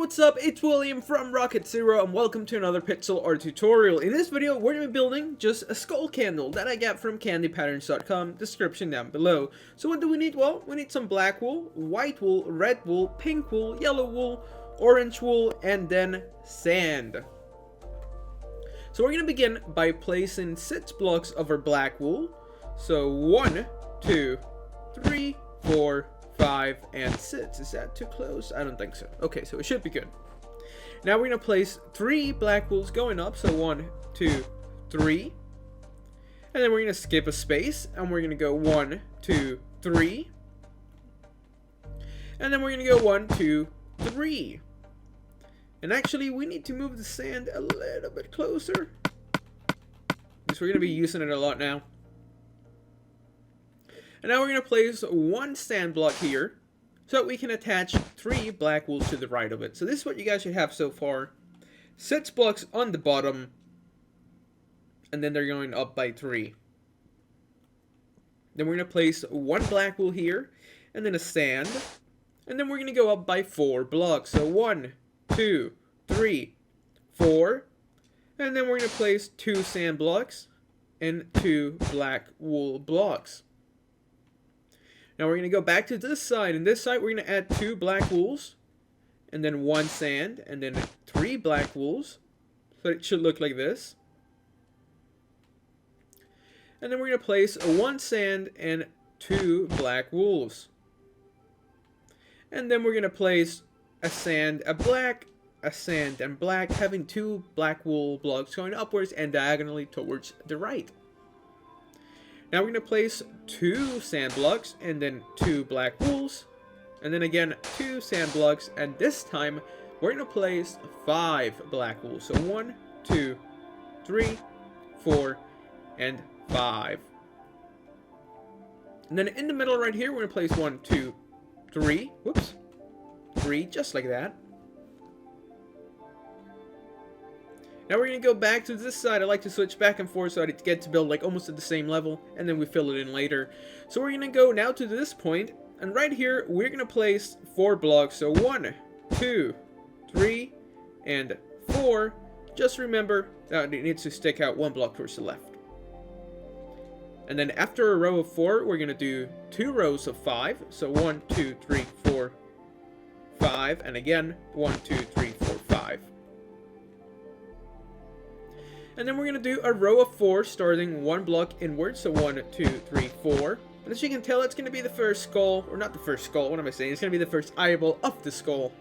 what's up? It's William from Rocket Zero and welcome to another pixel art tutorial. In this video, we're going to be building just a skull candle that I got from candypatterns.com, description down below. So what do we need? Well, we need some black wool, white wool, red wool, pink wool, yellow wool, orange wool, and then sand. So we're going to begin by placing 6 blocks of our black wool. So 1, 2, 3, 4, 5, and 6. Is that too close? I don't think so. Okay, so it should be good. Now we're going to place 3 black wools going up. So 1, 2, 3. And then we're going to skip a space. And we're going to go 1, 2, 3. And then we're going to go 1, 2, 3. And actually, we need to move the sand a little bit closer, because we're going to be using it a lot now. And now we're going to place 1 sand block here, so that we can attach 3 black wools to the right of it. So this is what you guys should have so far. 6 blocks on the bottom, and then they're going up by 3. Then we're going to place 1 black wool here, and then a sand. And then we're going to go up by 4 blocks. So 1, 2, 3, 4. And then we're going to place 2 sand blocks and 2 black wool blocks. Now we're going to go back to this side. And this side we're going to add 2 black wools. And then 1 sand. And then 3 black wools. So it should look like this. And then we're going to place 1 sand and 2 black wools. And then we're going to place a sand, a black, a sand, and black, having 2 black wool blocks going upwards and diagonally towards the right. Now we're going to place 2 sand blocks and then 2 black wools. And then again 2 sand blocks, and this time we're going to place 5 black wools. So 1, 2, 3, 4, and 5. And then in the middle right here we're going to place 1, 2, 3. Whoops. 3, just like that. Now we're going to go back to this side. I like to switch back and forth so I get to build like almost at the same level, and then we fill it in later. So we're going to go now to this point, and right here we're going to place 4 blocks. So 1, 2, 3, and 4. Just remember that it needs to stick out 1 block towards the left. And then after a row of 4, we're going to do 2 rows of 5. So 1, 2, 3, 4, 5. And again, 1, 2, 3, 4, 5. And then we're going to do a row of 4 starting 1 block inward. So 1, 2, 3, 4. And as you can tell, it's going to be the first skull. Or not the first skull, what am I saying? It's going to be the first eyeball of the skull.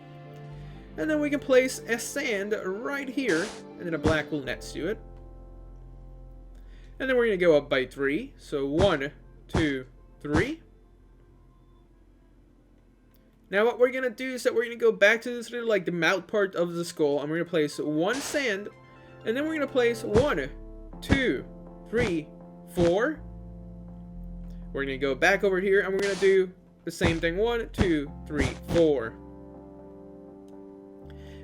And then we can place a sand right here. And then a black wool next to it. And then we're going to go up by 3. So 1, 2, 3. Now what we're going to do is that we're going to go back to this little like the mouth part of the skull. And we're going to place 1 sand. And then we're going to place 1, 2, 3, 4. We're going to go back over here and we're going to do the same thing. 1, 2, 3, 4.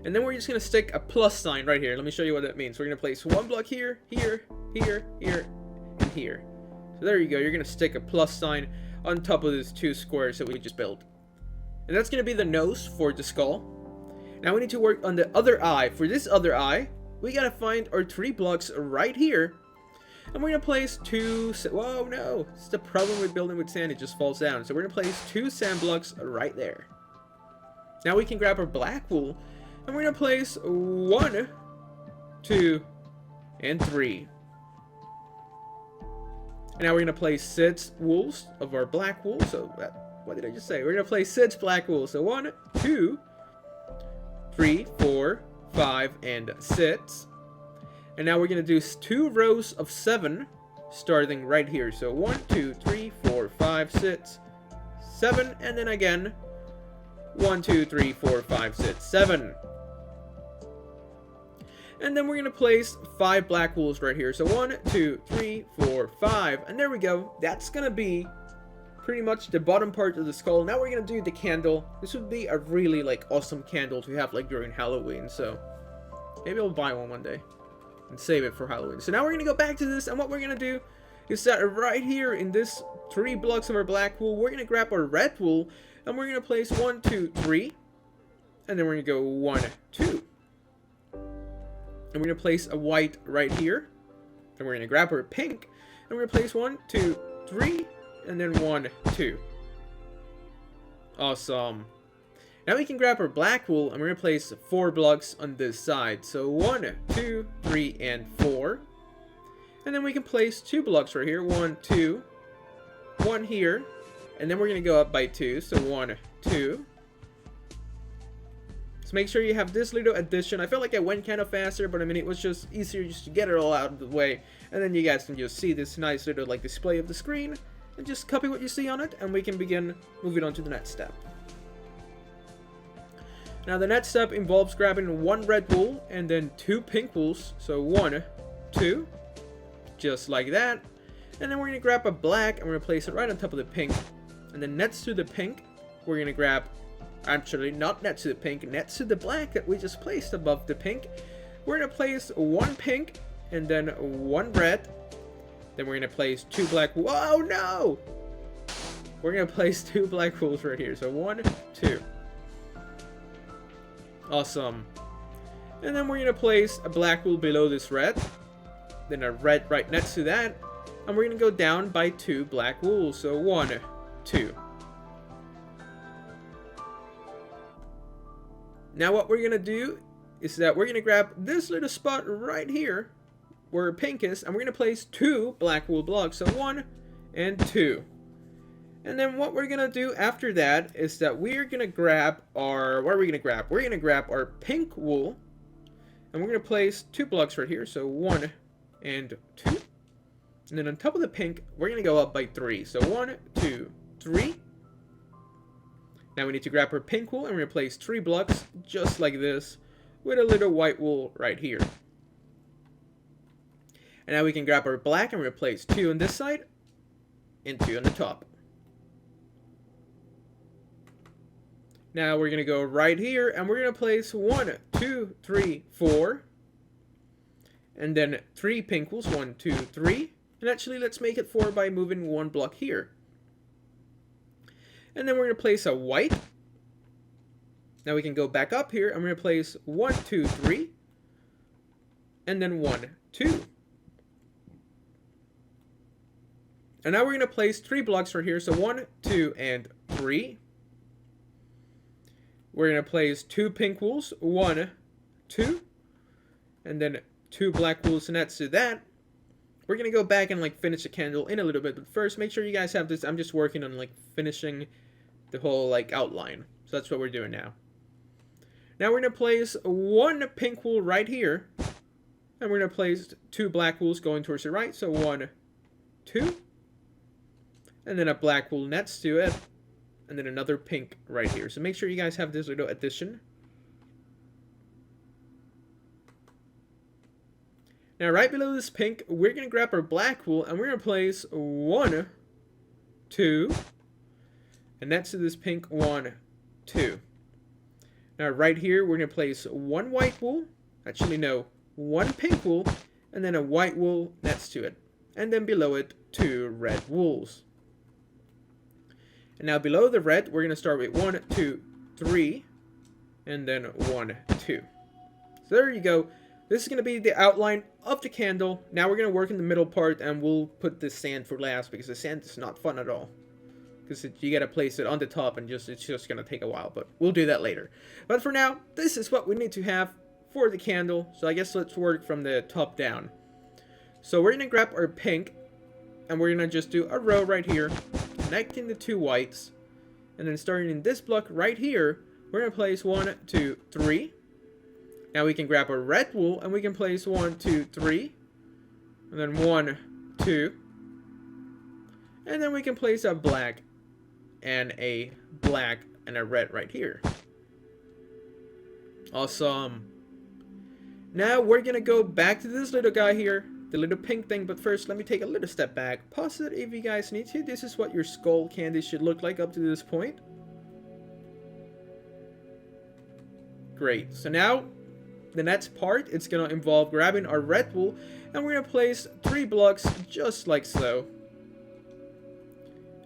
And then we're just going to stick a plus sign right here. Let me show you what that means. We're going to place 1 block here, here, here, here, and here. So there you go. You're going to stick a plus sign on top of these 2 squares that we just built. And that's going to be the nose for the skull. Now we need to work on the other eye. For this other eye, we got to find our 3 blocks right here. And we're going to place 2... Whoa, no. It's the problem with building with sand. It just falls down. So we're going to place 2 sand blocks right there. Now we can grab our black wool. And we're going to place 1, 2, and 3. And now we're going to place 6 wools of our black wool. So, what did I just say? We're going to place 6 black wool. So 1, 2, 3, 4, 5, and 6. And now we're going to do 2 rows of 7 starting right here. So 1, 2, 3, 4, 5, 6, 7. And then again, 1, 2, 3, 4, 5, 6, 7. And then we're going to place 5 black wools right here. So 1, 2, 3, 4, 5. And there we go. That's going to be pretty much the bottom part of the skull. Now we're going to do the candle. This would be a really like awesome candle to have like during Halloween. So maybe I'll buy one day and save it for Halloween. So now we're going to go back to this. And what we're going to do is that right here in this 3 blocks of our black wool, we're going to grab our red wool. And we're going to place 1, 2, 3. And then we're gonna go 1, 2. And we're gonna place a white right here. Then we're gonna grab our pink. And we're gonna place 1, 2, 3. And then 1, 2. Awesome. Now we can grab our black wool and we're gonna place 4 blocks on this side. So 1, 2, 3, and 4. And then we can place 2 blocks right here. 1, 2. 1 here. And then we're gonna go up by 2. So 1, 2. So make sure you have this little addition. I felt like I went kind of faster, but I mean it was just easier just to get it all out of the way. And then you guys can just see this nice little like display of the screen. And just copy what you see on it, and we can begin moving on to the next step. Now the next step involves grabbing 1 red wool and then 2 pink wools. So 1, 2, just like that. And then we're gonna grab a black and we're gonna place it right on top of the pink. And then next to the pink, we're gonna grab, actually not next to the pink, next to the black that we just placed above the pink. We're gonna place 1 pink and then 1 red. Then we're gonna place 2 black. Whoa, no! We're gonna place 2 black wools right here. So 1, 2. Awesome. And then we're gonna place a black wool below this red. Then a red right next to that. And we're gonna go down by 2 black wools. So 1, 2. Now what we're gonna do is that we're gonna grab this little spot right here where pink is, and we're gonna place 2 black wool blocks. So 1 and 2. And then what we're gonna do after that is that we're gonna grab our, what are we gonna grab? We're gonna grab our pink wool, and we're gonna place 2 blocks right here. So 1 and 2. And then on top of the pink, we're gonna go up by 3. So 1, 2, 3. Now we need to grab our pink wool, and we're gonna place 3 blocks just like this with a little white wool right here. And now we can grab our black and we're gonna place 2 on this side and 2 on the top. Now we're gonna go right here and we're gonna place 1, 2, 3, 4. And then 3 pink wools, 1, 2, 3. And actually let's make it 4 by moving 1 block here. And then we're gonna place a white. Now we can go back up here and we're gonna place 1, 2, 3. And then 1, 2. And now we're going to place 3 blocks right here. So 1, 2, and 3. We're going to place 2 pink wools. 1, 2. And then 2 black wools next to that. We're going to go back and like finish the candle in a little bit. But first, make sure you guys have this. I'm just working on like finishing the whole like outline. So that's what we're doing now. Now we're going to place 1 pink wool right here. And we're going to place 2 black wools going towards the right. So 1, 2. And then a black wool next to it. And then another pink right here. So make sure you guys have this little addition. Now right below this pink, we're going to grab our black wool. And we're going to place 1, 2. And next to this pink, 1, 2. Now right here, we're going to place 1 white wool. Actually, no. 1 pink wool. And then a white wool next to it. And then below it, 2 red wools. And now below the red, we're going to start with 1, 2, 3, and then 1, 2. So there you go. This is going to be the outline of the candle. Now we're going to work in the middle part, and we'll put the sand for last, because the sand is not fun at all. Because you got to place it on the top, and it's just going to take a while, but we'll do that later. But for now, this is what we need to have for the candle. So I guess let's work from the top down. So we're going to grab our pink, and we're going to just do a row right here, connecting the 2 whites, and then starting in this block right here, we're going to place 1, 2, 3. Now we can grab a red wool and we can place 1, 2, 3, and then 1, 2, and then we can place a black and a red right here. Awesome. Now we're going to go back to this little guy here, the little pink thing, but first let me take a little step back. Pause it if you guys need to. This is what your skull candy should look like up to this point. Great. So now the next part, it's going to involve grabbing our red wool, and we're going to place 3 blocks just like so.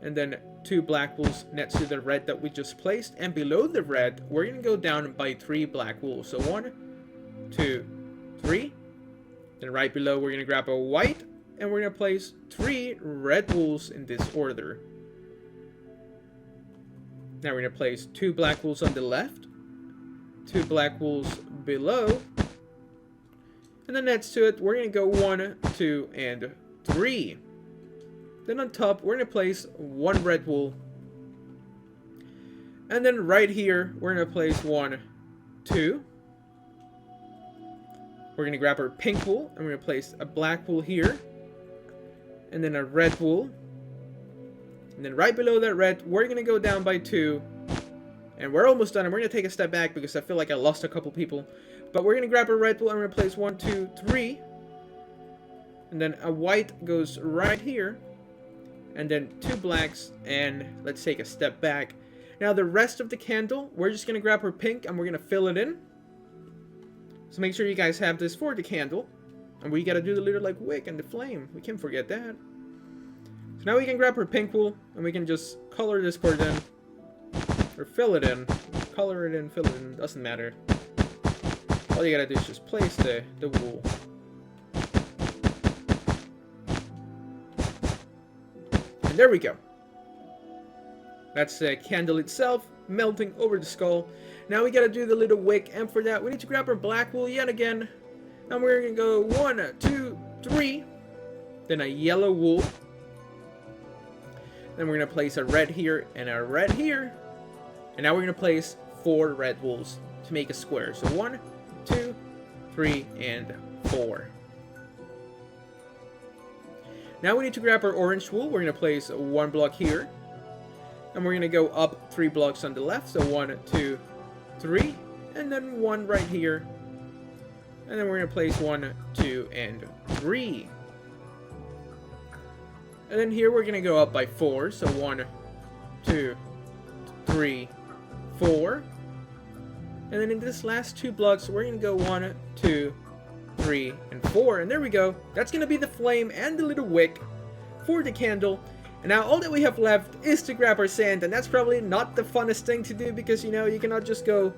And then 2 black wools next to the red that we just placed, and below the red we're gonna go down by 3 black wools. So 1, 2, 3. Then right below we're gonna grab a white, and we're gonna place 3 red wools in this order. Now we're gonna place 2 black wools on the left, 2 black wools below, and then next to it we're gonna go 1, 2, and 3. Then on top we're gonna place 1 red wool, and then right here we're gonna place 1, 2. We're gonna grab our pink wool, and we're gonna place a black wool here, and then a red wool, and then right below that red we're gonna go down by 2, and we're almost done. And we're gonna take a step back because I feel like I lost a couple people, but we're gonna grab a red wool, and we're gonna place 1, 2, 3, and then a white goes right here, and then 2 blacks, and let's take a step back. Now the rest of the candle, we're just gonna grab our pink and we're gonna fill it in. So make sure you guys have this for the candle, and we gotta do the little like wick and the flame. We can't forget that. So now we can grab our pink wool and we can just color this part in, or fill it in, color it in, fill it in, doesn't matter. All you gotta do is just place the wool. And there we go. That's the candle itself melting over the skull. Now we gotta do the little wick, and for that we need to grab our black wool yet again. And we're gonna go 1, 2, 3. Then a yellow wool. Then we're gonna place a red here and a red here. And now we're gonna place 4 red wools to make a square. So 1, 2, 3, and 4. Now we need to grab our orange wool. We're going to place 1 block here. And we're going to go up 3 blocks on the left. So 1, 2, 3. And then 1 right here. And then we're going to place 1, 2, and 3. And then here we're going to go up by 4. So 1, 2, 3, 4. And then in this last 2 blocks, we're going to go 1, 2, 3, and 4. And there we go. That's going to be the flame and the little wick for the candle. And now all that we have left is to grab our sand. And that's probably not the funnest thing to do because, you know, you cannot just go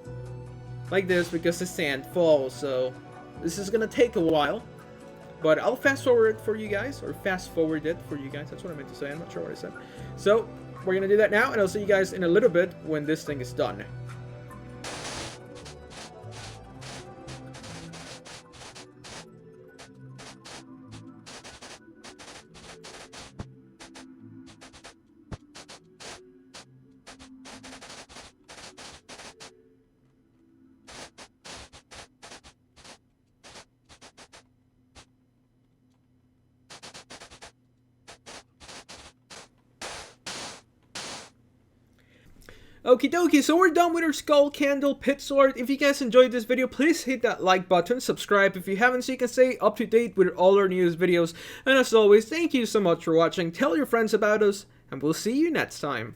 like this because the sand falls. So this is going to take a while. But I'll fast forward it for you guys. Or fast forward it for you guys. That's what I meant to say. I'm not sure what I said. So we're going to do that now. And I'll see you guys in a little bit when this thing is done. Okie dokie, so we're done with our skull candle pit sword. If you guys enjoyed this video, please hit that like button, subscribe if you haven't so you can stay up to date with all our newest videos. And as always, thank you so much for watching, tell your friends about us, and we'll see you next time.